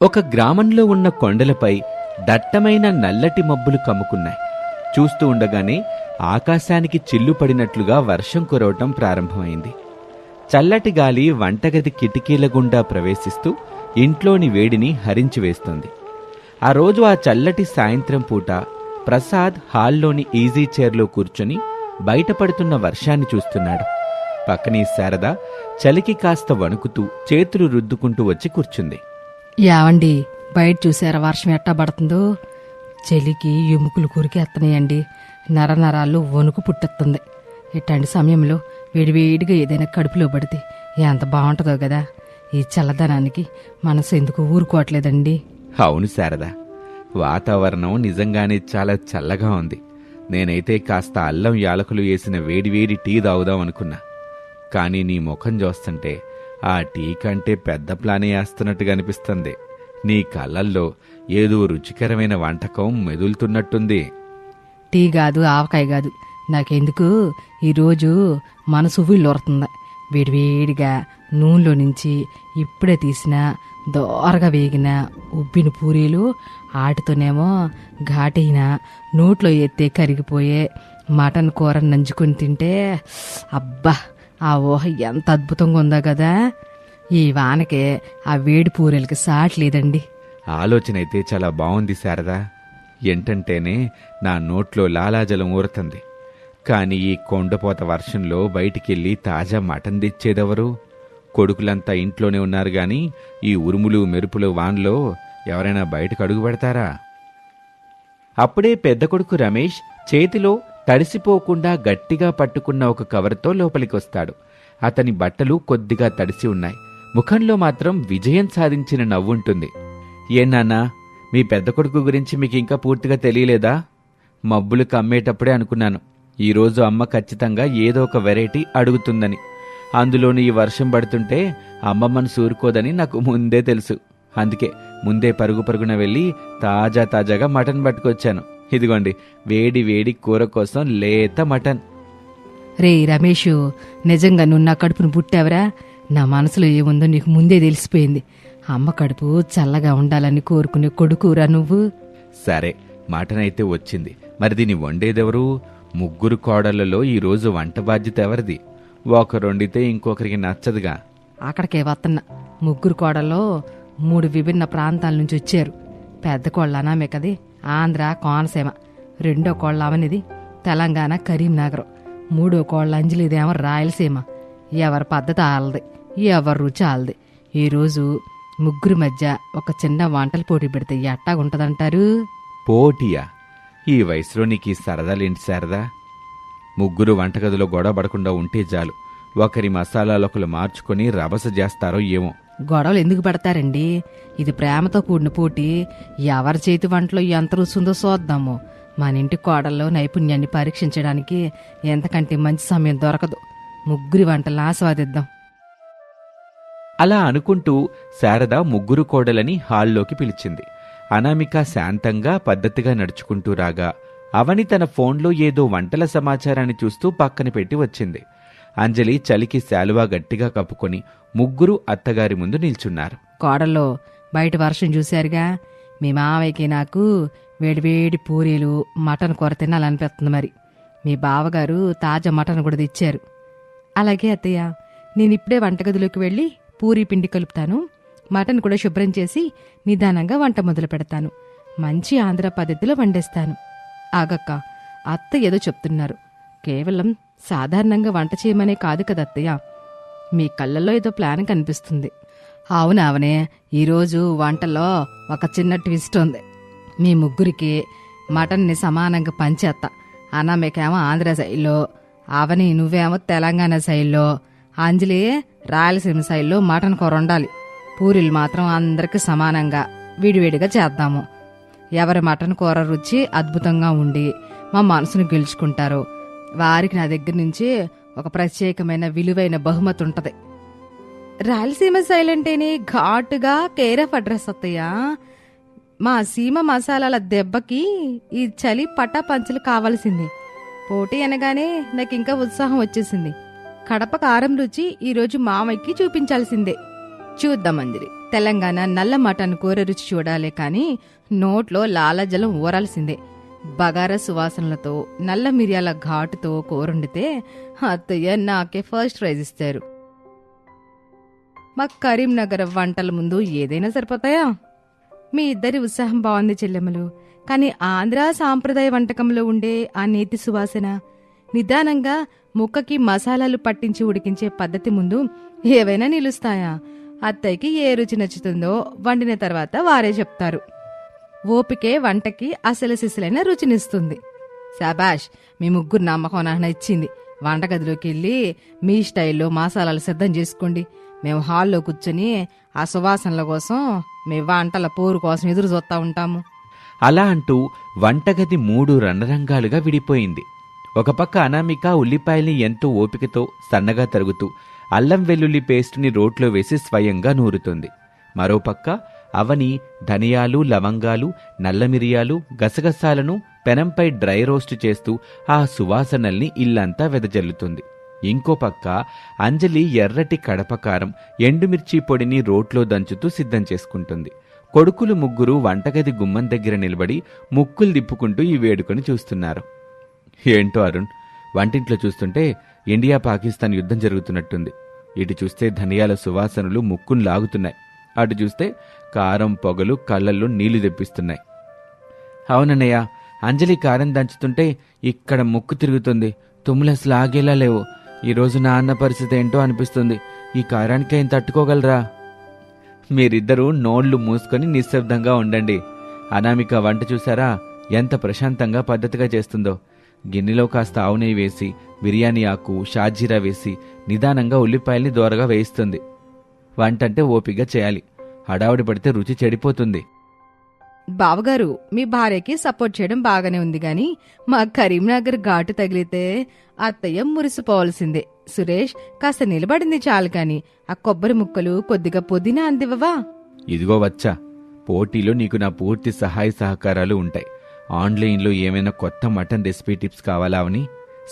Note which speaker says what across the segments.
Speaker 1: ఒక గ్రామంలో ఉన్న కొండలపై దట్టమైన నల్లటి మబ్బులు కమ్ముకున్నాయి. చూస్తూ ఉండగానే ఆకాశానికి చిల్లు పడినట్లుగా వర్షం కురవటం ప్రారంభమైంది. చల్లటి గాలి వంటగది కిటికీల గుండా ప్రవేశిస్తూ ఇంట్లోని వేడిని హరించివేస్తుంది. ఆ రోజు ఆ చల్లటి సాయంత్రం పూట ప్రసాద్ హాల్లోని ఈజీ చైర్లో కూర్చొని బయటపడుతున్న వర్షాన్ని చూస్తున్నాడు. పక్కనే శారద చలికి కాస్త వణుకుతూ చేతులు రుద్దుకుంటూ వచ్చి కూర్చుంది.
Speaker 2: యావండి, బయట చూసారా వర్షం ఎట్టా పడుతుందో? చలికి ఎముకలు కురికేస్తున్నాయండి. నరనరాలు వణుకు పుట్టెత్తుంది. ఇట్లాంటి సమయంలో వేడివేడిగా ఏదైనా కడుపులో పడితే ఎంత బాగుంటుందో కదా. ఈ చల్లదనానికి మనసు ఎందుకు ఊరుకోవట్లేదండి.
Speaker 1: అవును శారద, వాతావరణం నిజంగానే చాలా చల్లగా ఉంది. నేనైతే కాస్త అల్లం యాలకులు వేసిన వేడివేడి టీ తాగుదాం అనుకున్నా. కానీ నీ ముఖం చూస్తుంటే ఆ టీ కంటే పెద్ద ప్లానే వేస్తున్నట్టుగా అనిపిస్తుంది. నీ కళ్ళల్లో ఏదో రుచికరమైన వంటకం మెదులుతున్నట్టుంది.
Speaker 2: టీ కాదు, ఆవకాయ కాదు, నాకెందుకు ఈరోజు మనసు ఉవ్విళ్ళూరుతుంది. వేడివేడిగా నూనెలో నుంచి ఇప్పుడే తీసిన దోరగా వేగిన ఉబ్బిన పూరీలు, ఆటితోనేమో ఘాటైన నోట్లో ఎత్తే కరిగిపోయే మటన్ కూర నంచుకొని తింటే అబ్బా, ఆ ఊహ ఎంత అద్భుతంగా ఉందో కదా. ఈ వానకే ఆ వేడి పూరీలకి సాట్లేదండి.
Speaker 1: ఆలోచన అయితే చాలా బాగుంది శారదా. ఏంటంటేనే నా నోట్లో లాలాజలం ఊరుతుంది. కాని ఈ కొండపోత వర్షంలో బయటికెళ్ళి తాజా మటన్ తెచ్చేదెవరు? కొడుకులంతా ఇంట్లోనే ఉన్నారు గాని ఈ ఉరుములు మెరుపులు వాన్లో ఎవరైనా బయటకు అడుగు పెడతారా? అప్పుడే పెద్ద కొడుకు రమేష్ చేతిలో తడిసిపోకుండా గట్టిగా పట్టుకున్న ఒక కవర్తో లోపలికొస్తాడు. అతని బట్టలు కొద్దిగా తడిసి ఉన్నాయి. ముఖంలో మాత్రం విజయం సాధించిన నవ్వుంటుంది. ఏనాన్నా, మీ పెద్ద కొడుకు గురించి మీకు ఇంకా పూర్తిగా తెలియలేదా? మబ్బులు కమ్మేటప్పుడే అనుకున్నాను ఈరోజు అమ్మ ఖచ్చితంగా ఏదో ఒక వెరైటీ అడుగుతుందని. అందులోని ఈ వర్షం పడుతుంటే అమ్మమ్మను సూరుకోదని నాకు ముందే తెలుసు. అందుకే ముందే పరుగు పరుగున వెళ్ళి తాజాగా మటన్ పట్టుకొచ్చాను. ఇదిగోండి, వేడి వేడి కూర కోసం లేత మటన్.
Speaker 2: రే రమేషు, నిజంగా నువ్వు నా కడుపును పుట్టావరా? నా మనసులో ఏముందో నీకు ముందే తెలిసిపోయింది. అమ్మ కడుపు చల్లగా ఉండాలని కోరుకునే కొడుకురా నువ్వు.
Speaker 1: సరే, మటన్ అయితే వచ్చింది. మరి దీన్ని వండేదెవరు? ముగ్గురు కోడళ్లలో ఈరోజు వంట బాధ్యత ఎవరిది? ఒకరు వండితే ఇంకొకరికి నచ్చదుగా.
Speaker 2: అక్కడికే వస్తున్నా. ముగ్గురు కోడల్లో 3 విభిన్న ప్రాంతాల నుంచి వచ్చారు. పెద్ద కోళ్ళ అనామెకది ఆంధ్ర కోనసీమ, రెండో కోళ్ళ అవనిది తెలంగాణ కరీంనగరం, మూడో కోళ్ళ అంజలిదేమో రాయలసీమ. ఎవరి పద్ధతి ఆలది, ఎవరి రుచి ఆలది. ఈరోజు ముగ్గురి మధ్య ఒక చిన్న వంటల పోటీ పెడితే ఎట్టాగుంటదంటారు?
Speaker 1: పోటీయా? ఈ వయసులో నీకు ఈ సరదాలేంటి శారదా? ముగ్గురు వంటగదిలో గొడవ పడకుండా ఉంటే చాలు. ఒకరి మసాలాలొకరు మార్చుకొని రభస చేస్తారో ఏమో.
Speaker 2: గొడవలు ఎందుకు పడతారండి? ఇది ప్రేమతో కూడిన పోటీ. ఎవరి చేతి వంటలో ఎంత రుసుందో చూద్దాము. మన ఇంటి కోడల్లో నైపుణ్యాన్ని పరీక్షించడానికి ఎంతకంటే మంచి సమయం దొరకదు. ముగ్గురి వంటలను ఆస్వాదిద్దాం.
Speaker 1: అలా అనుకుంటూ శారద ముగ్గురు కోడలని హాల్లోకి పిలిచింది. అనామిక శాంతంగా పద్ధతిగా నడుచుకుంటూ రాగా అవని తన ఫోన్లో ఏదో వంటల సమాచారాన్ని చూస్తూ పక్కన పెట్టి వచ్చింది. అంజలి చలికి శాలువా గట్టిగా కప్పుకొని ముగ్గురు అత్తగారి ముందు నిల్చున్నారు.
Speaker 2: కోడల్లో బయట వర్షం చూశారుగా. మీ మావయ్యకి నాకు వేడివేడి పూరీలు మటన్ కూర తినాలనిపిస్తుంది. మరి మీ బావగారు తాజా మటన్ కూడా తెచ్చారు. అలాగే అత్తయ్య, నేనిప్పుడే వంటగదిలోకి వెళ్ళి పూరీ పిండి కలుపుతాను. మటన్ కూడా శుభ్రం చేసి నిదానంగా వంట మొదలు పెడతాను. మంచి ఆంధ్ర పద్ధతిలో వండేస్తాను. ఆగక్క, అత్త ఏదో చెప్తున్నారు. కేవలం సాధారణంగా వంట చేయమనే కాదు కదా అత్తయ్య. మీ కళ్ళల్లో ఏదో ప్లాన్ కనిపిస్తుంది. అవునవనే, ఈరోజు వంటలో ఒక చిన్న ట్విస్ట్ ఉంది. మీ ముగ్గురికి మటన్ని సమానంగా పంచేత్తా. అనామేకేమో ఆంధ్ర శైలిలో, అవని నువ్వేమో తెలంగాణ శైలిలో, అంజలి రాయలసీమ శైలిలో మటన్ కూర ఉండాలి. పూరీలు మాత్రం అందరికీ సమానంగా విడివిడిగా చేద్దాము. ఎవరి మటన్ కూర రుచి అద్భుతంగా ఉండి మా మనసును గెలుచుకుంటారో వారికి నా దగ్గర నుంచి ఒక ప్రత్యేకమైన విలువైన బహుమతి ఉంటది. రాయలసీమ శైలి అంటేనే ఘాటుగా కేర్ ఆఫ్ అడ్రస్ అత్తయ్యా. మా సీమ మసాలాల దెబ్బకి ఈ చలి పట్టా పంచులు కావాల్సింది. పోటీ అనగానే నాకు ఇంకా ఉత్సాహం వచ్చేసింది. కడప కారం రుచి ఈరోజు మామయ్యకి చూపించాల్సిందే. చూద్దాం అంజలి. తెలంగాణ నల్ల మటన్ కూర రుచి చూడాలే కాని నోట్లో లాలాజలం ఊరాల్సిందే. బగారా సువాసనలతో నల్ల మిరియాల ఘాటుతో కూరొండితే అత్తయ్య నాకే ఫస్ట్ ప్రైజ్ ఇస్తారు. మా కరీంనగర్ వంటల ముందు ఏదైనా సరిపోతాయా? మీ ఇద్దరి ఉత్సాహం బాగుంది చెల్లెమ్మలు. కాని ఆంధ్ర సాంప్రదాయ వంటకంలో ఉండే ఆ నేతి సువాసన, నిదానంగా ముక్కకి మసాలాలు పట్టించి ఉడికించే పద్ధతి ముందు ఏవైనా నిలుస్తాయా? అత్తయ్యకి ఏ రుచి నచ్చుతుందో వండిన తర్వాత వారే చెప్తారు. ఓపికే వంటకి అసలు సిసలైన రుచినిస్తుంది. శాబాష్, మీ ముగ్గురు నమ్మకం నాన్న ఇచ్చింది. వంటగదిలోకి వెళ్ళి మీ స్టైల్లో మసాలాలు సిద్ధం చేసుకోండి. మేము హాల్లో కూర్చొని ఆ సువాసనల కోసం, మీ వంటల పోరు కోసం ఎదురు చూస్తా ఉంటాము.
Speaker 1: అలా అంటూ వంటగది 3 రణరంగాలుగా విడిపోయింది. ఒక పక్క అనామిక ఉల్లిపాయల్ని ఎంతో ఓపికతో సన్నగా తరుగుతూ అల్లం వెల్లుల్లి పేస్టుని రోట్లో వేసి స్వయంగా నూరుతుంది. మరోపక్క అవని ధనియాలు, లవంగాలు, నల్ల మిరియాలు, గసగసాలను పెనంపై డ్రై రోస్ట్ చేస్తూ ఆ సువాసనల్ని ఇల్లంతా వెదజల్లుతుంది. ఇంకో పక్క అంజలి ఎర్రటి కడపకారం, ఎండుమిర్చి పొడిని రోట్లో దంచుతూ సిద్ధం చేసుకుంటుంది. కొడుకులు ముగ్గురు వంటగది గుమ్మం దగ్గర నిలబడి ముక్కులు తిప్పుకుంటూ ఈ వేడుకను చూస్తున్నారు. ఏంటో అరుణ్, వంటింట్లో చూస్తుంటే ఇండియా పాకిస్తాన్ యుద్ధం జరుగుతున్నట్టుంది. ఇటు చూస్తే ధనియాల సువాసనలు ముక్కును లాగుతున్నాయి, అటు చూస్తే కారం పొగలు కళ్ళల్లో నీళ్లు తెప్పిస్తున్నాయి. అవునన్నయ్య, అంజలి కారం దంచుతుంటే ఇక్కడ ముక్కు తిరుగుతుంది. తుమ్ములసలు ఆగేలా లేవు. ఈరోజు నా అన్న పరిస్థితి ఏంటో అనిపిస్తుంది. ఈ కారానికి ఏం తట్టుకోగలరా? మీరిద్దరూ నోళ్లు మూసుకొని నిశ్శబ్దంగా ఉండండి. అనామిక వంట చూసారా ఎంత ప్రశాంతంగా పద్ధతిగా చేస్తుందో. గిన్నెలో కాస్త ఆవు నెయ్యి వేసి, బిర్యానీ ఆకు, షాజీరా వేసి నిదానంగా ఉల్లిపాయల్ని దోరగా వేయిస్తుంది. వంటంటే ఓపిగ్గా చేయాలి. హడావుడి పడితే రుచి చెడిపోతుంది.
Speaker 2: బావగారు, మీ భార్యకి సపోర్ట్ చేయడం బాగానే ఉంది గాని మా కరీంనగర్ ఘాటు తగిలితే అత్తయ్య మురిసిపోవాల్సిందే. సురేష్, కాస్త నిలబడింది చాలు కాని ఆ కొబ్బరి ముక్కలు కొద్దిగా పుదీనా అందివ్వవా?
Speaker 1: ఇదిగో వచ్చా, పోటీలో నీకు నా పూర్తి సహాయ సహకారాలు ఉంటాయి. ఆన్లైన్లో ఏమైనా కొత్త మటన్ రెసిపీ టిప్స్ కావాలా అని?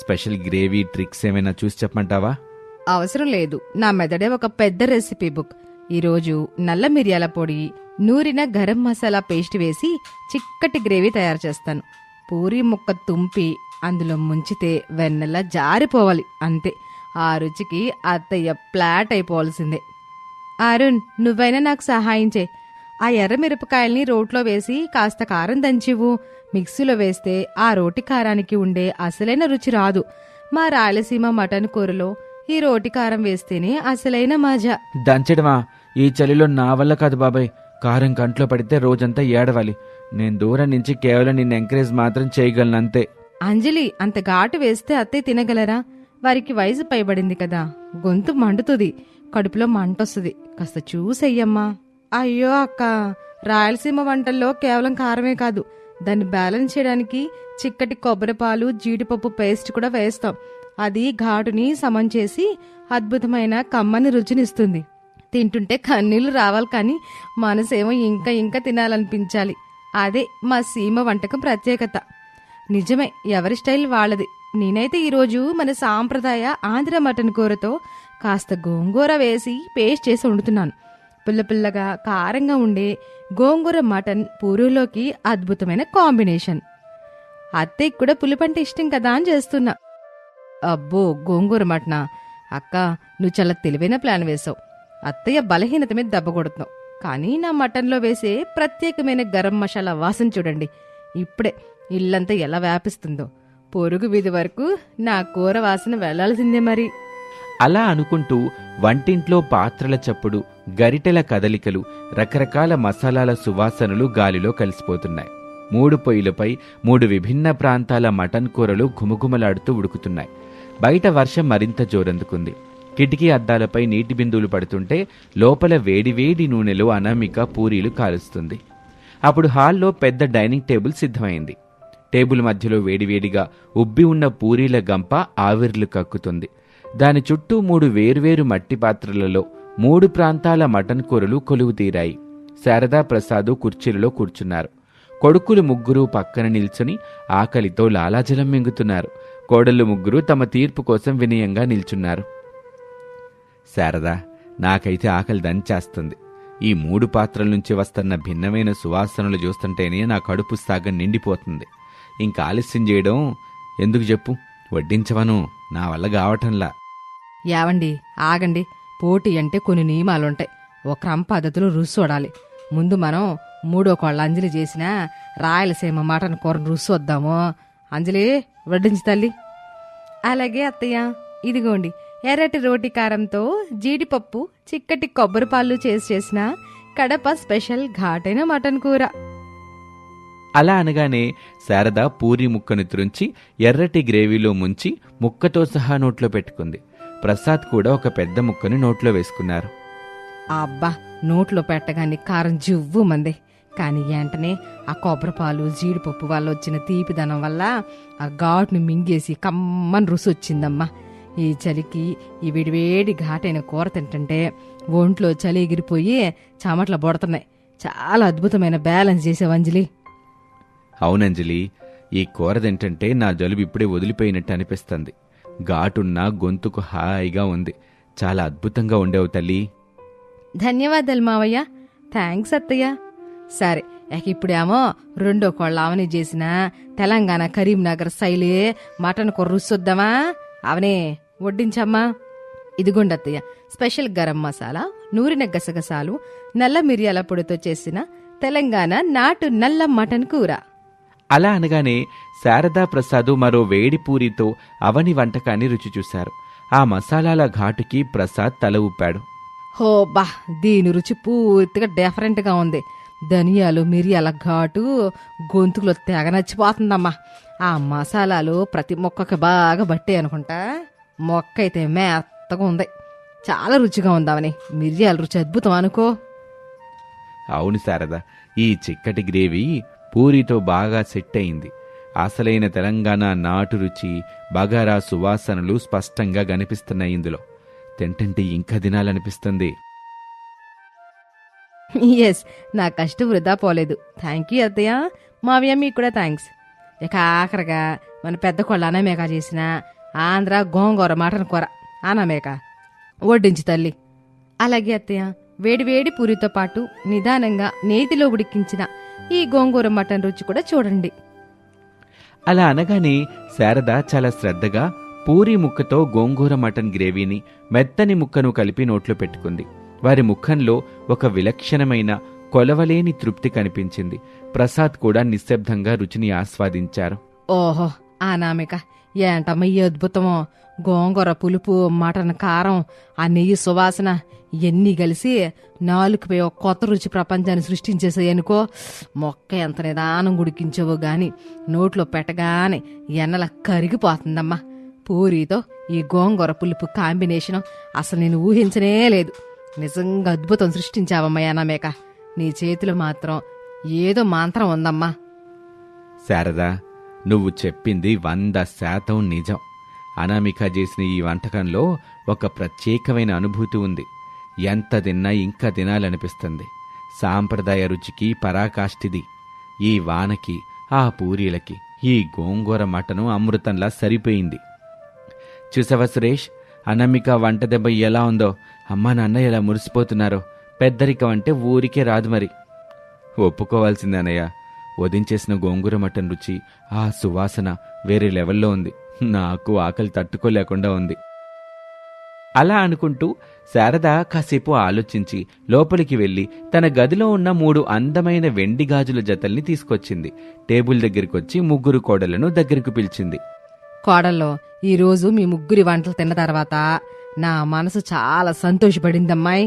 Speaker 1: స్పెషల్ గ్రేవీ ట్రిక్స్ ఏమైనా చూసి చెప్పమంటావా?
Speaker 2: అవసరం లేదు. నా మెదడే ఒక పెద్ద రెసిపీ బుక్. ఈరోజు నల్ల మిరియాల పొడి, నూరిన గరం మసాలా పేస్ట్ వేసి చిక్కటి గ్రేవీ తయారు చేస్తాను. పూరీ ముక్క తుంపి అందులో ముంచితే వెన్నెలా జారిపోవాలి, అంతే. ఆ రుచికి అత్తయ్య ఫ్లాట్ అయిపోవాల్సిందే. అరుణ్, నువ్వైనా నాకు సహాయం చే. ఆ ఎర్ర మిరపకాయల్ని రోట్లో వేసి కాస్త కారం దంచివు. మిక్సీలో వేస్తే ఆ రోటి కారానికి ఉండే అసలైన రుచి రాదు. మా రాయలసీమ మటన్ కూరలో ఈ రోటి కారం వేస్తేనే అసలైన మజా.
Speaker 1: దంచడమా? ఈ చలిలో నా వల్ల కాదు బాబాయ్. కారం కంట్లో పడితే రోజంతా ఏడవాలి. నేను దూరం నుంచి కేవలం నిన్ను ఎంకరేజ్ మాత్రం చేయగలనంతే.
Speaker 2: అంజలి, అంత ఘాటు వేస్తే అత్తయ్య తినగలరా? వారికి వయసు పైబడింది కదా, గొంతు మండుతుంది, కడుపులో మంటొస్తుంది. కాస్త చూసెయ్యమ్మా. అయ్యో అక్క, రాయలసీమ వంటల్లో కేవలం కారమే కాదు, దాన్ని బ్యాలెన్స్ చేయడానికి చిక్కటి కొబ్బరిపాలు, జీడిపప్పు పేస్ట్ కూడా వేస్తాం. అది ఘాటుని సమం చేసి అద్భుతమైన కమ్మని రుచినిస్తుంది. తింటుంటే కన్నీళ్లు రావాలి కానీ మనసేమో ఇంకా ఇంకా తినాలనిపించాలి. అదే మా సీమ వంటకం ప్రత్యేకత. నిజమే, ఎవరి స్టైల్ వాళ్ళది. నేనైతే ఈరోజు మన సాంప్రదాయ ఆంధ్ర మటన్ కూరతో కాస్త గోంగూర వేసి పేస్ట్ చేసి వండుతున్నాను. పుల్లపుల్లగా కారంగా ఉండే గోంగూర మటన్ పూరీలోకి అద్భుతమైన కాంబినేషన్. అత్తయ్యకి కూడా పులుపంటే ఇష్టం కదా అని చేస్తున్నా. అబ్బో, గోంగూర మటనా? అక్క, నువ్వు చాలా తెలివైన ప్లాన్ వేసావు. అత్తయ్య బలహీనత మీద దెబ్బ కొడుతున్నావు. కానీ నా మటన్లో వేసే ప్రత్యేకమైన గరం మసాలా వాసన చూడండి. ఇప్పుడే ఇల్లంతా ఎలా వ్యాపిస్తుందో. పొరుగు వీధి వరకు నా కూర వాసన వెళ్లాల్సిందే మరి.
Speaker 1: అలా అనుకుంటూ వంటింట్లో పాత్రల చప్పుడు, గరిటెల కదలికలు, రకరకాల మసాలాల సువాసనలు గాలిలో కలిసిపోతున్నాయి. 3 పొయ్యిలపై 3 విభిన్న ప్రాంతాల మటన్ కూరలు ఘుమఘుమలాడుతూ ఉడుకుతున్నాయి. బయట వర్షం మరింత జోరందుకుంది. కిటికీ అద్దాలపై నీటి బిందువులు పడుతుంటే లోపల వేడివేడి నూనెలో అనామిక పూరీలు కాలుస్తుంది. అప్పుడు హాల్లో పెద్ద డైనింగ్ టేబుల్ సిద్ధమైంది. టేబుల్ మధ్యలో వేడివేడిగా ఉబ్బి ఉన్న పూరీల గంప ఆవిర్లు కక్కుతుంది. దాని చుట్టూ 3 వేర్వేరు మట్టి పాత్రలలో 3 ప్రాంతాల మటన్ కూరలు కొలువు తీరాయి. శారదా ప్రసాదు కుర్చీలలో కూర్చున్నారు. కొడుకులు ముగ్గురు పక్కన నిల్చుని ఆకలితో లాలాజలం మింగుతున్నారు. కోడళ్ళు ముగ్గురు తమ తీర్పు కోసం వినయంగా నిల్చున్నారు. శారదా, నాకైతే ఆకలి దంచేస్తుంది. ఈ 3 పాత్రల నుంచి వస్తున్న భిన్నమైన సువాసనలు చూస్తుంటేనే నా కడుపు సాగం నిండిపోతుంది. ఇంకా ఆలస్యం చేయడం ఎందుకు చెప్పు, వడ్డించవను, నా వల్ల కావటంలా.
Speaker 2: యావండి, ఆగండి. పోటీ అంటే కొన్ని నియమాలుంటాయి. ఒక క్రమ పద్ధతిలో రుచి చూడాలి. ముందు మనం 3వ కోళ్ళ అంజలి చేసిన రాయలసీమ మటన్ కూరను రుచి వద్దాము. అంజలి, వడ్డించి తల్లి. అలాగే అత్తయ్య. ఇదిగోండి, ఎర్రటి రోటి కారంతో జీడిపప్పు, చిక్కటి కొబ్బరి పాలు చేసిన కడప స్పెషల్ ఘాటైన మటన్ కూర.
Speaker 1: అలా అనగానే శారద పూరి ముక్కను త్రుంచి ఎర్రటి గ్రేవీలో ముంచి ముక్కతో సహా నోట్లో పెట్టుకుంది. ప్రసాద్ కూడా ఒక పెద్ద ముక్కని నోట్లో వేసుకున్నారు.
Speaker 2: అబ్బా, నోట్లో పెట్టగానే కారం జివ్వు మంది. కానీ వెంటనే ఆ కొబ్బరిపాలు, జీడిపప్పు వల్ల వచ్చిన తీపిదనం వల్ల ఆ ఘాటును మింగేసి కమ్మని రుచి వచ్చిందమ్మా. ఈ చలికి ఈ వేడివేడి ఘాటైన కూర తింటుంటే ఒంట్లో చలి ఎగిరిపోయి చెమట్లు బొడుతున్నాయి. చాలా అద్భుతమైన బ్యాలెన్స్ చేసావు అంజలి.
Speaker 1: అవునంజలి, ఈ కూర తింటంటే నా జలుబు ఇప్పుడే వదిలిపోయినట్టు అనిపిస్తుంది. ఘాటున్న గొంతుకు హాయిగా ఉంది. చాలా అద్భుతంగా ఉండేవు తల్లి.
Speaker 2: ధన్యవాదాలు మావయ్య. థ్యాంక్స్ అత్తయ్య. సరే, ఇప్పుడేమో 2వ కోళ్ళ అవని చేసిన తెలంగాణ కరీంనగర్ శైలి మటన్ కూర రుసొద్దామా? అవనే వడ్డించమ్మా. ఇదిగోండి అత్తయ్య, స్పెషల్ గరం మసాలా, నూరిన గసగసాలు, నల్ల మిరియాల పొడితో చేసిన తెలంగాణ నాటు నల్ల మటన్ కూర.
Speaker 1: అలా అనగానే శారదా ప్రసాదు మరో వేడి పూరితో అవని వంటకాన్ని రుచి చూశారు. ఆ మసాలాల ఘాటుకి ప్రసాద్ తల ఊపాడు.
Speaker 2: హో బా, దీని రుచి పూర్తిగా డిఫరెంట్గా ఉంది. ధనియాలు, మిరియాల ఘాటు గొంతుకులో తెగ నచ్చిపోతుందమ్మా. ఆ మసాలాలు ప్రతి మొక్కకి బాగా బట్టే అనుకుంటా. మొక్క అయితే మెత్తగా ఉంది. చాలా రుచిగా ఉందామని. మిరియాల రుచి అద్భుతం అనుకో.
Speaker 1: అవును శారదా, ఈ చిక్కటి గ్రేవీ పూరితో బాగా సెట్ అయింది. అసలైన తెలంగాణ నాటు రుచి, బగారా సువాసనలు స్పష్టంగా కనిపిస్తున్నాయి ఇందులో. తింటంటే ఇంకా తినాలనిపిస్తుంది.
Speaker 2: ఎస్, నా కష్టం వృధా పోలేదు. థ్యాంక్ యూ అత్తయ్య. మావయ్య, మీకు కూడా థ్యాంక్స్. ఇక ఆఖరిగా మన పెద్ద కోళ్ళ అనామేక చేసిన ఆంధ్ర గోంగూర మటన్ కూర. అనామేక వడ్డించి తల్లి. అలాగే అత్తయ్య. వేడివేడి పూరితో పాటు నిదానంగా నేతిలో ఉడికించిన ఈ గోంగూర మటన్ రుచి కూడా చూడండి.
Speaker 1: అలా అనగానే శారద చాలా శ్రద్ధగా పూరి ముక్కతో గోంగూర మటన్ గ్రేవీని, మెత్తని ముక్కను కలిపి నోట్లో పెట్టుకుంది. వారి ముఖంలో ఒక విలక్షణమైన కొలవలేని తృప్తి కనిపించింది. ప్రసాద్ కూడా నిశ్శబ్దంగా రుచిని ఆస్వాదించారు.
Speaker 2: ఓహో, అనామిక, ఏంటమ్మ ఈ అద్భుతమో! గోంగూర పులుపు, మటన్ కారం, ఆ నెయ్యి సువాసన ఇవన్నీ కలిసి నాలుగుపై ఒక కొత్త రుచి ప్రపంచాన్ని సృష్టించేసాయనుకో. మొక్క ఎంత నిదానం ఉడికించావో గాని నోట్లో పెట్టగానే ఎన్నలా కరిగిపోతుందమ్మా. పూరితో ఈ గోంగూర పులుపు కాంబినేషన్ అసలు నేను ఊహించనే లేదు. నిజంగా అద్భుతం సృష్టించావమ్మా అనామేక. నీ చేతిలో మాత్రం ఏదో మంత్రం ఉందమ్మా.
Speaker 1: శారదా, నువ్వు చెప్పింది 100% నిజం. అనామిక చేసిన ఈ వంటకంలో ఒక ప్రత్యేకమైన అనుభూతి ఉంది. ఎంత తిన్నా ఇంకా తినాలనిపిస్తుంది. సాంప్రదాయ రుచికి పరాకాష్టిది. ఈ వానకి, ఆ పూరీలకి ఈ గోంగూర మటను అమృతంలా సరిపోయింది. చూసావా సురేష్, అనామిక వంట దెబ్బ ఎలా ఉందో? అమ్మా నాన్న ఎలా మురిసిపోతున్నారో. పెద్దరికం అంటే ఊరికే రాదు మరి. ఒప్పుకోవాల్సిందే అన్నయ్య. వదించేసిన గోంగూర మటన్ రుచి, ఆ సువాసన వేరే లెవెల్లో ఉంది. నాకు ఆకలి తట్టుకోలేకుండా ఉంది. అలా అనుకుంటూ శారద కాసేపు ఆలోచించి లోపలికి వెళ్లి తన గదిలో ఉన్న 3 అందమైన వెండి గాజుల జతల్ని తీసుకొచ్చింది. టేబుల్ దగ్గరికొచ్చి 3 కోడళ్లను దగ్గరకు పిలిచింది.
Speaker 2: కోడల్లో, ఈరోజు మీ ముగ్గురి వంటలు తిన్న తర్వాత నా మనసు చాలా సంతోషపడిందమ్మాయి.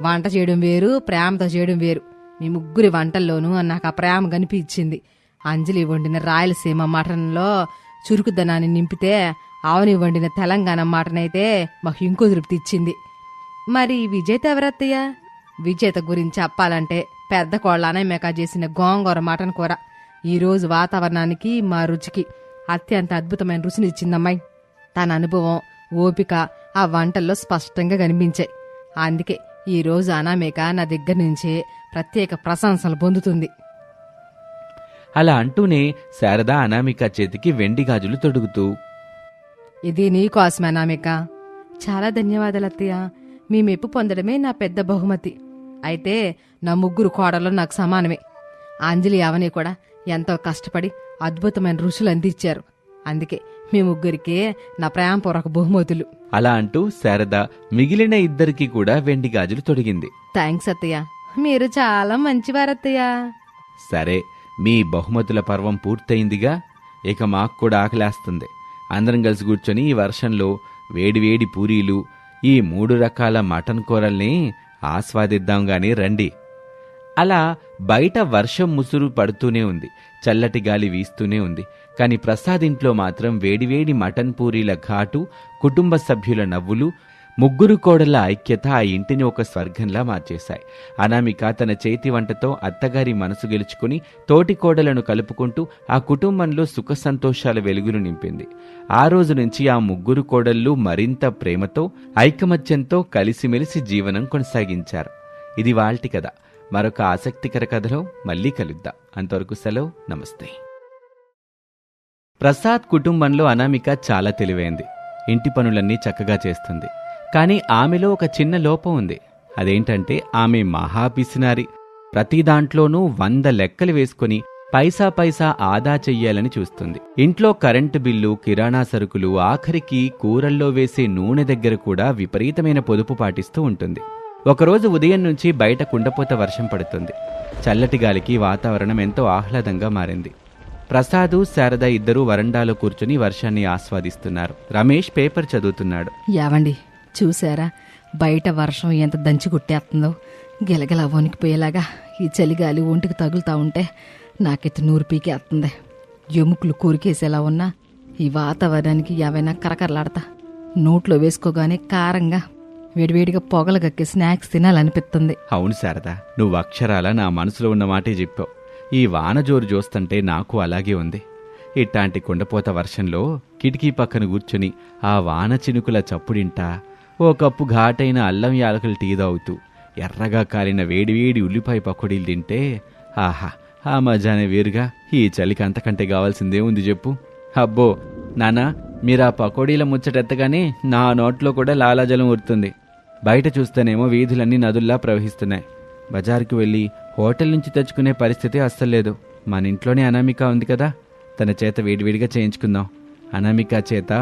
Speaker 2: వంట చేయడం వేరు, ప్రేమతో చేయడం వేరు. మీ ముగ్గురి వంటల్లోనూ నాకు ఆ ప్రేమ కనిపించింది. అంజలి వండిన రాయలసీమ మటన్లో చురుకుదనాన్ని నింపితే, ఆవుని వండిన తెలంగాణ మటన్ అయితే మాకు ఇంకో తృప్తి ఇచ్చింది. మరి విజేత ఎవరత్తయ్య? విజేత గురించి చెప్పాలంటే పెద్ద కోళ్ళ అనామేక చేసిన గోంగూర మటన్ కూర ఈరోజు వాతావరణానికి, మా రుచికి అత్యంత అద్భుతమైన రుచినిచ్చిందమ్మాయి. తన అనుభవం, ఓపిక ఆ వంటల్లో స్పష్టంగా కనిపించాయి. అందుకే ఈరోజు అనామేక నా దగ్గర నుంచే ప్రత్యేక ప్రశంసలు పొందుతుంది.
Speaker 1: అలా అంటూనే శారద అనామిక చేతికి వెండి గాజులు తొడుగుతూ,
Speaker 2: ఇది నీకోసమే అనామిక. చాలా ధన్యవాదాలు అత్తయ్య. మీ మెప్పు పొందడమే నా పెద్ద బహుమతి. అయితే నా ముగ్గురు కోడలు నాకు సమానమే. అంజలి అవని కూడా ఎంతో కష్టపడి అద్భుతమైన రుచులు అందించారు. అందుకే మీ ముగ్గురికే నా ప్రేమపూర్వక బహుమతులు.
Speaker 1: అలా అంటూ శారద మిగిలిన ఇద్దరికి కూడా వెండి గాజులు తొడిగింది.
Speaker 2: థ్యాంక్స్ అత్తయ్య, మీరు చాలా మంచివారత్తయ్య.
Speaker 1: సరే, మీ బహుమతుల పర్వం పూర్తయిందిగా, ఇక మాకు కూడా ఆకలేస్తుంది. అందరం కలిసి కూర్చొని ఈ వర్షంలో వేడివేడి పూరీలు, ఈ 3 రకాల మటన్ కూరల్ని ఆస్వాదిద్దాం గాని రండి. అలా బయట వర్షం ముసురు పడుతూనే ఉంది, చల్లటి గాలి వీస్తూనే ఉంది. కాని ప్రసాద్ ఇంట్లో మాత్రం వేడివేడి మటన్ పూరీల ఘాటు, కుటుంబ సభ్యుల నవ్వులు, ముగ్గురు కోడళ్ల ఐక్యత ఆ ఇంటిని ఒక స్వర్గంలా మార్చేశాయి. అనామిక తన చేతి వంటతో అత్తగారి మనసు గెలుచుకుని తోటి కోడలను కలుపుకుంటూ ఆ కుటుంబంలో సుఖ సంతోషాల వెలుగులు నింపింది. ఆ రోజు నుంచి ఆ ముగ్గురు కోడళ్ళు మరింత ప్రేమతో, ఐకమత్యంతో కలిసిమెలిసి జీవనం కొనసాగించారు. ఇది వాల్టి కథ. మరొక ఆసక్తికర కథలో మళ్ళీ కలుద్దాం. అంతవరకు సెలవు, నమస్తే. ప్రసాద్ కుటుంబంలో అనామిక చాలా తెలివైంది. ఇంటి పనులన్నీ చక్కగా చేస్తుంది. కానీ ఆమెలో ఒక చిన్న లోపం ఉంది. అదేంటంటే ఆమె మహాపిసినారి. ప్రతి దాంట్లోనూ 100 లెక్కలు వేసుకుని పైసా పైసా ఆదా చెయ్యాలని చూస్తుంది. ఇంట్లో కరెంటు బిల్లు, కిరాణా సరుకులు, ఆఖరికి కూరల్లో వేసే నూనె దగ్గర కూడా విపరీతమైన పొదుపు పాటిస్తూ ఉంటుంది. ఒకరోజు ఉదయం నుంచి బయట కుండపోత వర్షం పడుతుంది. చల్లటి గాలికి వాతావరణం ఎంతో ఆహ్లాదంగా మారింది. ప్రసాదు, శారద ఇద్దరూ వరండాలో కూర్చుని వర్షాన్ని ఆస్వాదిస్తున్నారు. రమేష్ పేపర్ చదువుతున్నాడు.
Speaker 2: యావండి, చూసారా బయట వర్షం ఎంత దంచి కుట్టేస్తుందో? గిలగిలా వణికిపోయేలాగా ఈ చలిగాలి ఒంటికి తగులుతా ఉంటే నాకైతే నూరు పీకేస్తుంది. ఎముకలు కొరికేసేలా ఉన్నా ఈ వాతావరణానికి ఏవైనా కరకరలాడతా నోట్లో వేసుకోగానే కారంగా వేడివేడిగా పొగలు గక్కే స్నాక్స్ తినాలనిపిస్తుంది.
Speaker 1: అవును శారద, నువ్వు అక్షరాల నా మనసులో ఉన్న మాటే చెప్పావు. ఈ వాన జోరు చూస్తుంటే నాకు అలాగే ఉంది. ఇట్లాంటి కుండపోత వర్షంలో కిటికీ పక్కన కూర్చుని ఆ వాన చినుకుల చప్పుడింటా, ఓ కప్పు ఘాటైన అల్లం యాలకులు టీ తాగుతూ ఎర్రగా కాలిన వేడివేడి ఉల్లిపాయ పకోడీలు తింటే ఆహా, ఆ మజానే వేరుగా. ఈ చలికి అంతకంటే కావాల్సిందే ఉంది చెప్పు. అబ్బో నానా, మీరా పకోడీల ముచ్చటెత్తగానే నా నోట్లో కూడా లాలాజలం ఊరుతుంది. బయట చూస్తేనేమో వీధులన్నీ నదుల్లా ప్రవహిస్తున్నాయి. బజారుకు వెళ్ళి హోటల్ నుంచి తెచ్చుకునే పరిస్థితి అస్సలేదు. మన ఇంట్లోనే అనామిక ఉంది కదా, తన చేత వేడివేడిగా చేయించుకుందాం. అనామిక చేత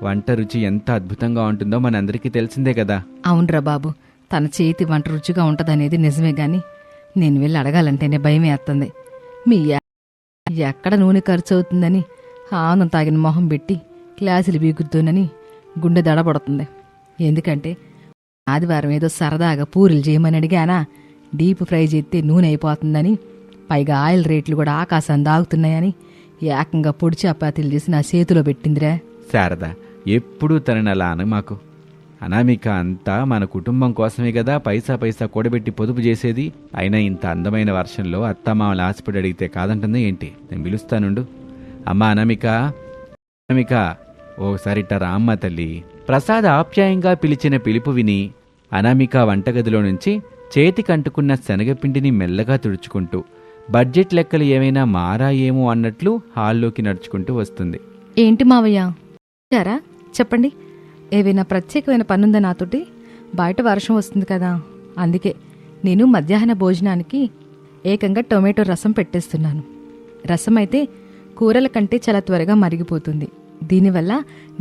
Speaker 1: వంట రుచి ఎంత అద్భుతంగా ఉంటుందో మనందరికీ తెలిసిందే కదా.
Speaker 2: అవునరా బాబు, తన చేతి వంట రుచిగా ఉంటదనేది నిజమే గాని నేను వెళ్ళి అడగాలంటేనే భయమేస్తుంది. మీ ఎక్కడ నూనె ఖర్చు అవుతుందని ఆనందం తాగిన మొహం పెట్టి క్లాసులు బీగుతూనని గుండె దడబడుతుంది. ఎందుకంటే ఆదివారం ఏదో సరదాగా పూరీలు చేయమని అడిగానా, డీప్ ఫ్రై చేస్తే నూనె అయిపోతుందని, పైగా ఆయిల్ రేట్లు కూడా ఆకాశాన్ని దాగుతున్నాయని ఏకంగా పొడి చపాతీలు చేసి నా చేతిలో పెట్టిందిరా.
Speaker 1: శారద, ఎప్పుడూ తనని అలా అనమాకు. అనామిక అంతా మన కుటుంబం కోసమే కదా పైసా పైసా కూడబెట్టి పొదుపు చేసేది. అయినా ఇంత అందమైన వర్షంలో అత్తమామలు ఆశపడి అడిగితే కాదంటుందా ఏంటి? నేను పిలుస్తానుండు. అమ్మా అనామిక, అనామిక, ఓసారి రా అమ్మ తల్లి. ప్రసాద్ ఆప్యాయంగా పిలిచిన పిలుపు విని అనామిక వంటగదిలో నుంచి చేతికంటుకున్న శనగపిండిని మెల్లగా తుడుచుకుంటూ బడ్జెట్ లెక్కలు ఏమైనా మారాయేమో అన్నట్లు హాల్లోకి నడుచుకుంటూ వస్తుంది.
Speaker 2: ఏంటి మావయ్య గారా, చెప్పండి. ఏవైనా ప్రత్యేకమైన పనుందా నాతోటి? బయట వర్షం వస్తుంది కదా, అందుకే నేను మధ్యాహ్న భోజనానికి ఏకంగా టొమాటో రసం పెట్టేస్తున్నాను. రసం అయితే కూరల కంటే చాలా త్వరగా మరిగిపోతుంది. దీనివల్ల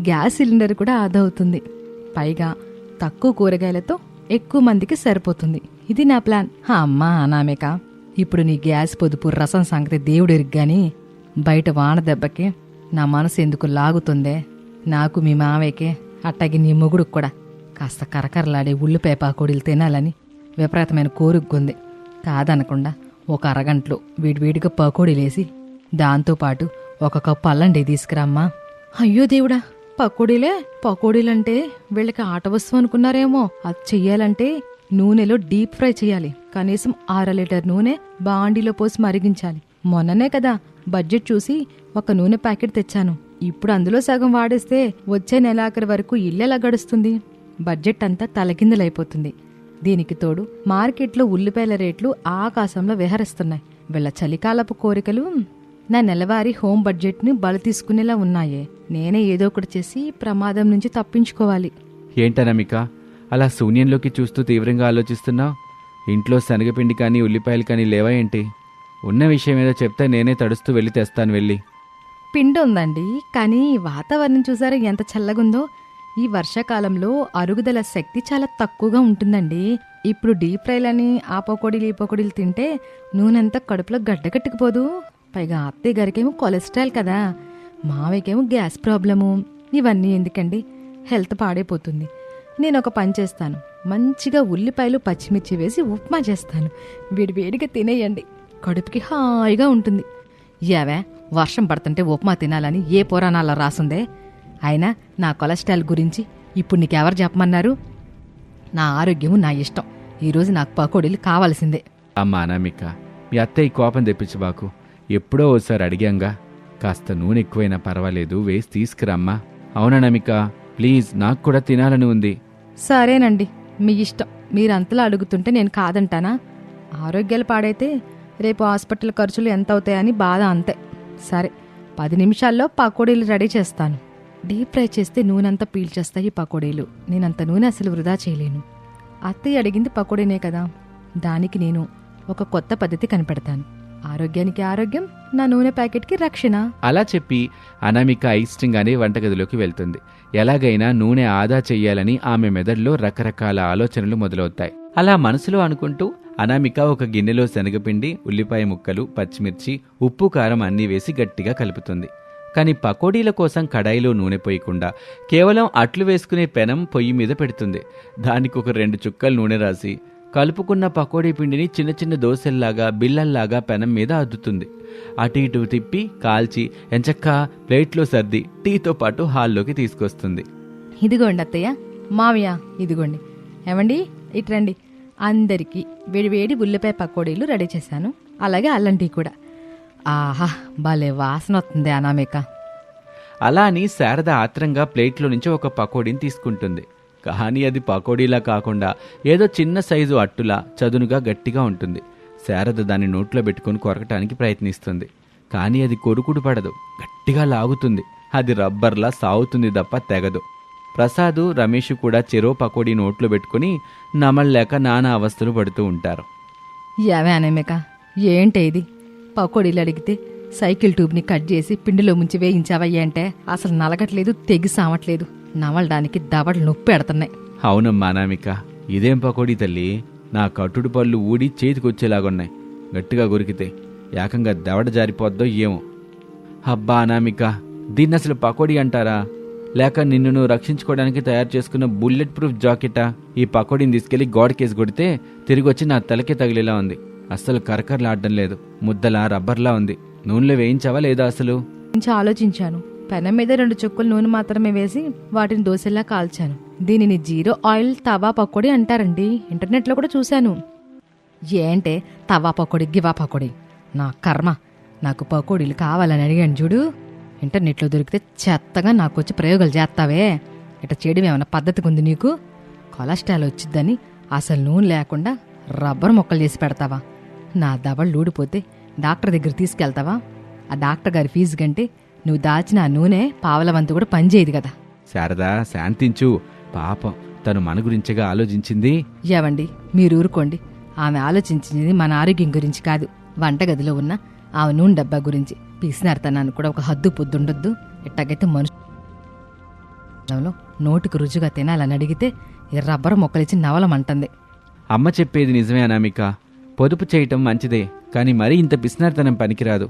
Speaker 2: గ్యాస్ సిలిండర్ కూడా ఆదా అవుతుంది. పైగా తక్కువ కూరగాయలతో ఎక్కువ మందికి సరిపోతుంది. ఇది నా ప్లాన్. అమ్మా అనామిక, ఇప్పుడు నీ గ్యాస్ పొదుపు రసం సంగతి దేవుడు ఎరిగ్గాని బయట వాన దెబ్బకి నా మనసు ఎందుకు లాగుతుందే. నాకు మీ మావయ్యకే అట్టగి నీ మొగుడుకు కూడా కాస్త కరకరలాడే ఉల్లిపాయ పకోడీలు తినాలని విపరీతమైన కోరుకుంది. కాదనకుండా ఒక అరగంటలో వేడివేడిగా పకోడీలేసి దాంతోపాటు ఒక కప్పు అల్లండి తీసుకురామ్మా. అయ్యో దేవుడా, పకోడీలే? పకోడీలంటే వీళ్ళకి ఆట వస్తువు అనుకున్నారేమో. అది చెయ్యాలంటే నూనెలో డీప్ ఫ్రై చేయాలి. కనీసం 1/2 లీటర్ నూనె బాండీలో పోసి మరిగించాలి. మొన్ననే కదా బడ్జెట్ చూసి ఒక నూనె ప్యాకెట్ తెచ్చాను. ఇప్పుడు అందులో సగం వాడేస్తే వచ్చే నెలాఖరి వరకు ఇల్లెలా గడుస్తుంది? బడ్జెట్ అంతా తలకిందులైపోతుంది. దీనికి తోడు మార్కెట్లో ఉల్లిపాయల రేట్లు ఆకాశంలో విహరిస్తున్నాయి. వీళ్ళ చలికాలపు కోరికలు నా నెలవారీ హోమ్ బడ్జెట్ని బలి తీసుకునేలా ఉన్నాయే. నేనే ఏదో ఒకటి చేసి ప్రమాదం నుంచి తప్పించుకోవాలి.
Speaker 1: ఏంటనమిక, అలా శూన్యంలోకి చూస్తూ తీవ్రంగా ఆలోచిస్తున్నావు? ఇంట్లో శనగపిండి కానీ ఉల్లిపాయలు కానీ లేవా ఏంటి? ఉన్న విషయం ఏదో చెప్తే నేనే తడుస్తూ వెళ్ళి తెస్తాను వెళ్ళి.
Speaker 2: పిండి ఉందండి, కానీ వాతావరణం చూసారా ఎంత చల్లగుందో. ఈ వర్షాకాలంలో అరుగుదల శక్తి చాలా తక్కువగా ఉంటుందండి. ఇప్పుడు డీప్ ఫ్రైలని ఆ పకోడీలు ఈ పకోడీలు తింటే నూనెంతా కడుపులో గడ్డకట్టుకుపోదు. పైగా అత్తయ్య గారికేమో కొలెస్ట్రాల్ కదా, మావయ్యకేమో గ్యాస్ ప్రాబ్లము. ఇవన్నీ ఎందుకండి, హెల్త్ పాడైపోతుంది. నేను ఒక పని చేస్తాను, మంచిగా ఉల్లిపాయలు పచ్చిమిర్చి వేసి ఉప్మా చేస్తాను. వేడివేడిగా తినేయండి, కడుపుకి హాయిగా ఉంటుంది. యావే, వర్షం పడుతుంటే ఉప్మా తినాలని ఏ పురాణాల్లో రాసుందే? అయినా నా కొలెస్ట్రాల్ గురించి ఇప్పుడు నీకెవరు చెప్పమన్నారు? నా ఆరోగ్యము నా ఇష్టం. ఈరోజు నాకు పకోడీలు కావాల్సిందే.
Speaker 1: అమ్మా అనామిక, మీ అత్తయ్య కోపం తెప్పించబాకు. ఎప్పుడో ఓసారి అడిగాంగా. కాస్త నూనె ఎక్కువైనా పర్వాలేదు, వేసి తీసుకురమ్మా. అవుననామిక, ప్లీజ్, నాకు కూడా తినాలని ఉంది.
Speaker 2: సరేనండి, మీ ఇష్టం. మీరంతలా అడుగుతుంటే నేను కాదంటానా? ఆరోగ్యాలు పాడైతే రేపు హాస్పిటల్ ఖర్చులు ఎంత అవుతాయని బాధ, అంతే. సరే, 10 నిమిషాల్లో పకోడీలు రెడీ చేస్తాను. డీప్ ఫ్రై చేస్తే నూనెంతా పీల్చేస్తాయి పకోడీలు. నేనంత నూనె అసలు వృధా చేయలేను. అత్తయ్య అడిగింది పకోడీనే కదా, దానికి నేను ఒక కొత్త పద్ధతి కనిపెడతాను. ఆరోగ్యానికి ఆరోగ్యం, నా నూనె ప్యాకెట్కి రక్షణ.
Speaker 1: అలా చెప్పి అనామిక అయిష్టంగానే వంటగదిలోకి వెళ్తుంది. ఎలాగైనా నూనె ఆదా చెయ్యాలని ఆమె మెదడులో రకరకాల ఆలోచనలు మొదలవుతాయి. అలా మనసులో అనుకుంటూ అనామిక ఒక గిన్నెలో శనగపిండి, ఉల్లిపాయ ముక్కలు, పచ్చిమిర్చి, ఉప్పు, కారం అన్నీ వేసి గట్టిగా కలుపుతుంది. కానీ పకోడీల కోసం కడాయిలో నూనె పోయకుండా కేవలం అట్లు వేసుకునే పెనం పొయ్యి మీద పెడుతుంది. దానికి ఒక 2 చుక్కలు నూనె రాసి కలుపుకున్న పకోడీ పిండిని చిన్న చిన్న దోశల్లాగా, బిళ్ళల్లాగా పెనం మీద అద్దుతుంది. అటు ఇటు తిప్పి కాల్చి ఎంచక్కా ప్లేట్లో సర్ది టీతో పాటు హాల్లోకి తీసుకొస్తుంది.
Speaker 2: ఇదిగోండి అత్తయ్య, మావయ్య, ఇదిగోండి. ఏమండి, ఇట్రండి. అందరికీ వేడివేడి ఉల్లిపాయ పకోడీలు రెడీ చేశాను, అలాగే అల్లం టీ కూడా. ఆహా, భలే వాసన వస్తుంది అనామిక.
Speaker 1: అలా అని శారద ఆత్రంగా ప్లేట్లో నుంచి ఒక పకోడీని తీసుకుంటుంది. కానీ అది పకోడీలా కాకుండా ఏదో చిన్న సైజు అట్టులా చదునుగా గట్టిగా ఉంటుంది. శారద దాన్ని నోట్లో పెట్టుకుని కొరకటానికి ప్రయత్నిస్తుంది. కానీ అది కొరుకుడు పడదు, గట్టిగా లాగుతుంది. అది రబ్బర్లా సాగుతుంది తప్ప తెగదు. ప్రసాదు, రమేష్ కూడా చెరో పకోడీ నోట్లో పెట్టుకుని నమల్లేక నానా అవస్థలు పడుతూ ఉంటారు.
Speaker 2: యావే అనామిక, ఏంటే ఇది? పకోడీలు అడిగితే సైకిల్ ట్యూబ్ని కట్ చేసి పిండిలో ముంచి వేయించావయ్యా అంటే అసలు నలగట్లేదు, తెగి సావట్లేదు. నమలడానికి దవడలు నొప్పి పెడుతున్నాయి.
Speaker 1: అవునమ్మా అనామిక, ఇదేం పకోడీ తల్లి? నా కట్టుడు పళ్ళు ఊడి చేతికొచ్చేలాగున్నాయి. గట్టిగా కొరికితే ఏకంగా దవడ జారిపోద్దో ఏమో. అబ్బా అనామిక, దీన్ని అసలు పకోడీ అంటారా? లేక నిన్ను నువ్వు రక్షించుకోవడానికి తయారు చేసుకున్న బుల్లెట్ ప్రూఫ్ జాకెటా? ఈ పకోడీని తీసుకెళ్లి గోడకేసి కొడితే తిరిగి వచ్చి నా తలకే తగిలేలా ఉంది. అస్సలు కరకరలాడడం లేదు, ముద్దలా రబ్బర్లా ఉంది. నూనెలో వేయించావా లేదా అసలు?
Speaker 2: కొంచెం ఆలోచించాను. పెనం మీద 2 చుక్కలు నూనె మాత్రమే వేసి వాటిని దోశల్లా కాల్చాను. దీనిని జీరో ఆయిల్ తవా పకోడీ అంటారండి. ఇంటర్నెట్లో కూడా చూశాను. ఏంటే తవా పకోడీ, గివా పకోడీ? నా కర్మ, నాకు పకోడీలు కావాలని అడిగాను చూడు. ఇంటర్నెట్లో దొరికితే చెత్తగా నాకు వచ్చి ప్రయోగాలు చేస్తావే. ఇట్లా చేయడం ఏమైనా పద్ధతిగా ఉంది నీకు? కొలెస్ట్రాల్ వచ్చిద్దని అసలు నూనె లేకుండా రబ్బర్ మొక్కలు చేసి పెడతావా? నా దవళ్ళు ఊడిపోతే డాక్టర్ దగ్గర తీసుకెళ్తావా? ఆ డాక్టర్ గారి ఫీజు కంటే నువ్వు దాచిన ఆ నూనె పావలవంతు కూడా పనిచేయదు కదా.
Speaker 1: శారదా, శాంతించు. పాపం, తను మన గురించిగా ఆలోచించింది.
Speaker 2: ఏవండి, మీరు ఊరుకోండి. ఆమె ఆలోచించింది మన ఆరోగ్యం గురించి కాదు, వంటగదిలో ఉన్న ఆమె నూనె డబ్బా గురించి. పిసినార్తనాన్ని కూడా ఒక హద్దు పొద్దుండొద్దు. ఎట్టాగైతే మనుషులో నోటికి రుచిగా తినాలని అడిగితే ఈ రబ్బర్ మొక్కలిచ్చి నవలమంటుంది.
Speaker 1: అమ్మ చెప్పేది నిజమే అనామిక. పొదుపు చేయటం మంచిదే, కానీ మరీ ఇంత పిసినార్తనం పనికిరాదు.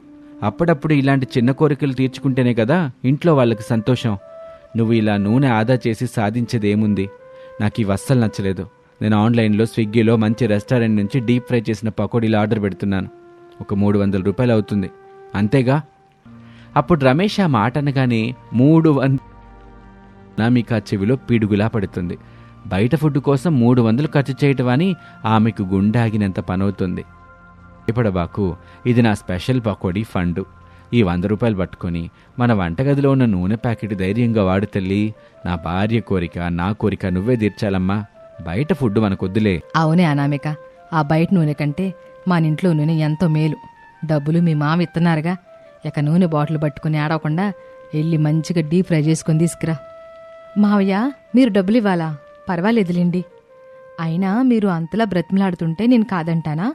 Speaker 1: అప్పుడప్పుడు ఇలాంటి చిన్న కోరికలు తీర్చుకుంటేనే కదా ఇంట్లో వాళ్ళకి సంతోషం. నువ్వు ఇలా నూనె ఆదా చేసి సాధించేదేముంది? నాకు ఇవి అస్సలు నచ్చలేదు. నేను ఆన్లైన్లో స్విగ్గీలో మంచి రెస్టారెంట్ నుంచి డీప్ ఫ్రై చేసిన పకోడీలు ఆర్డర్ పెడుతున్నాను. ఒక 300 రూపాయలు అవుతుంది, అంతేగా? అప్పుడు రమేష్ ఆ మాట అనగానే 300 అనామిక చెవిలో పిడుగులా పడుతుంది. బయట ఫుడ్ కోసం 300 ఖర్చు చేయటం అని ఆమెకు గుండాగినంత పనవుతుంది. ఇప్పడబాకు, ఇది నా స్పెషల్ పకోడీ ఫండు. ఈ 100 రూపాయలు పట్టుకొని మన వంటగదిలో ఉన్న నూనె ప్యాకెట్ ధైర్యంగా వాడు తల్లి. నా భార్య కోరిక, నా కోరిక నువ్వే తీర్చాలమ్మా. బయట ఫుడ్ మనకొద్దులే.
Speaker 2: అవునే అనామిక, ఆ బయట నూనె కంటే మన ఇంట్లో నూనె ఎంతో మేలు. డబ్బులు మీ మామ ఇస్తున్నారుగా, ఇక నూనె బాటిల్ పట్టుకుని ఆడకుండా వెళ్ళి మంచిగా డీప్ ఫ్రై చేసుకుని తీసుకురా. మావయ్య, మీరు డబ్బులు ఇవ్వాలా? పర్వాలేదులేండి. అయినా మీరు అంతలా బ్రతిమలాడుతుంటే నేను కాదంటానా?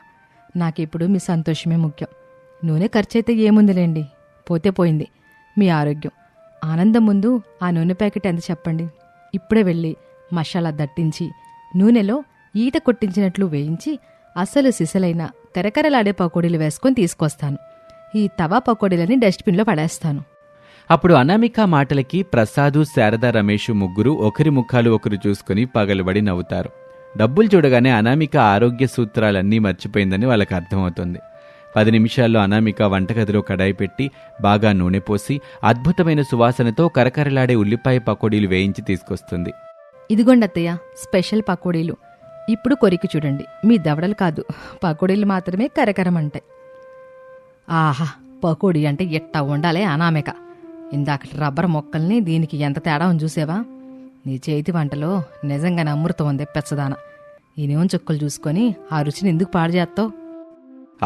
Speaker 2: నాకిప్పుడు మీ సంతోషమే ముఖ్యం. నూనె ఖర్చయితే ఏముందిలేండి, పోతే పోయింది. మీ ఆరోగ్యం ఆనందం ముందు ఆ నూనె ప్యాకెట్ ఎంత చెప్పండి. ఇప్పుడే వెళ్ళి మసాలా దట్టించి నూనెలో ఈత కొట్టించినట్లు వేయించి అసలు సిసలైన కరకరలాడే పకోడీలు వేసుకొని తీసుకొస్తాను. ఈ తవా పకోడీలని డస్ట్బిన్లో పడేస్తాను.
Speaker 1: అప్పుడు అనామిక మాటలకి ప్రసాదు, శారద, రమేష్ ముగ్గురు ఒకరి ముఖాలు ఒకరు చూసుకుని పగలుబడి నవ్వుతారు. డబ్బులు చూడగానే అనామిక ఆరోగ్య సూత్రాలన్నీ మర్చిపోయిందని వాళ్ళకి అర్థమవుతుంది. 10 నిమిషాల్లో అనామిక వంటగదిలో కడాయి పెట్టి బాగా నూనె పోసి అద్భుతమైన సువాసనతో కరకరలాడే ఉల్లిపాయ పకోడీలు వేయించి తీసుకొస్తుంది.
Speaker 2: ఇదిగోండి అత్తయ్య, స్పెషల్ పకోడీలు. ఇప్పుడు కొరికి చూడండి. మీ దవడలు కాదు, పకోడీలు మాత్రమే కరకరమంటాయి. ఆహా, పకోడీ అంటే ఎట్టా ఉండాలే అనామిక. ఇందాక రబ్బర్ మొక్కల్ని దీనికి ఎంత తేడా ఉంది చూసావా? నీ చేతి వంటలో నిజంగా అమృతం ఉంది పెచ్చదాన. ఈ నూనె చుక్కలు చూసుకొని ఆ రుచిని ఎందుకు పాడు చేస్తావు?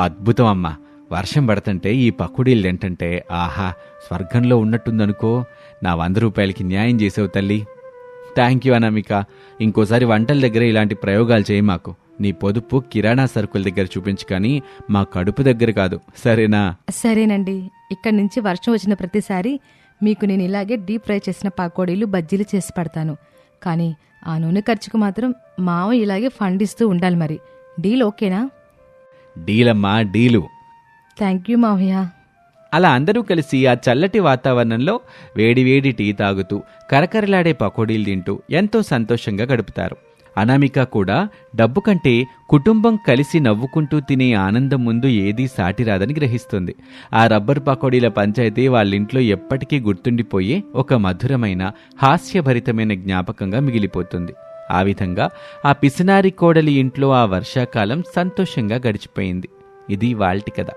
Speaker 1: అద్భుతం అమ్మా. వర్షం పడుతుంటే ఈ పకోడీలు తింటంటే ఆహా, స్వర్గంలో ఉన్నట్టుందనుకో. నా 100 రూపాయలకి న్యాయం చేసావు తల్లి. Thank you Anamika. ఇంకోసారి వంటల దగ్గర ఇలాంటి ప్రయోగాలు చేయి మాకు. నీ పొదుపు కిరాణా సరుకుల దగ్గర చూపించు కానీ మా కడుపు దగ్గర కాదు, సరేనా?
Speaker 2: సరేనండి. ఇక్కడి నుంచి వర్షం వచ్చిన ప్రతిసారి మీకు నేను ఇలాగే డీప్ ఫ్రై చేసిన పకోడీలు, బజ్జీలు చేసి పడతాను. కానీ ఆ నూనె ఖర్చుకు మాత్రం మావ ఇలాగే ఫండ్ ఇస్తూ ఉండాలి. మరి డీల్ ఓకేనా?
Speaker 1: డీలమ్మా, డీలు.
Speaker 2: థ్యాంక్ యూ మావయ్య.
Speaker 1: అలా అందరూ కలిసి ఆ చల్లటి వాతావరణంలో వేడివేడి టీ తాగుతూ కరకరలాడే పకోడీలు తింటూ ఎంతో సంతోషంగా గడుపుతారు. అనామిక కూడా డబ్బు కంటే కుటుంబం కలిసి నవ్వుకుంటూ తినే ఆనందం ముందు ఏదీ సాటిరాదని గ్రహిస్తుంది. ఆ రబ్బర్ పకోడీల పంచాయతీ వాళ్ళింట్లో ఎప్పటికీ గుర్తుండిపోయే ఒక మధురమైన హాస్యభరితమైన జ్ఞాపకంగా మిగిలిపోతుంది. ఆ విధంగా ఆ పిసినారి కోడలి ఇంట్లో ఆ వర్షాకాలం సంతోషంగా గడిచిపోయింది. ఇది వాల్టి కథ.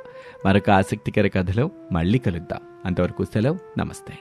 Speaker 1: మరొక ఆసక్తికర కథలో మళ్ళీ కలుద్దాం. అంతవరకు సెలవు. నమస్తే.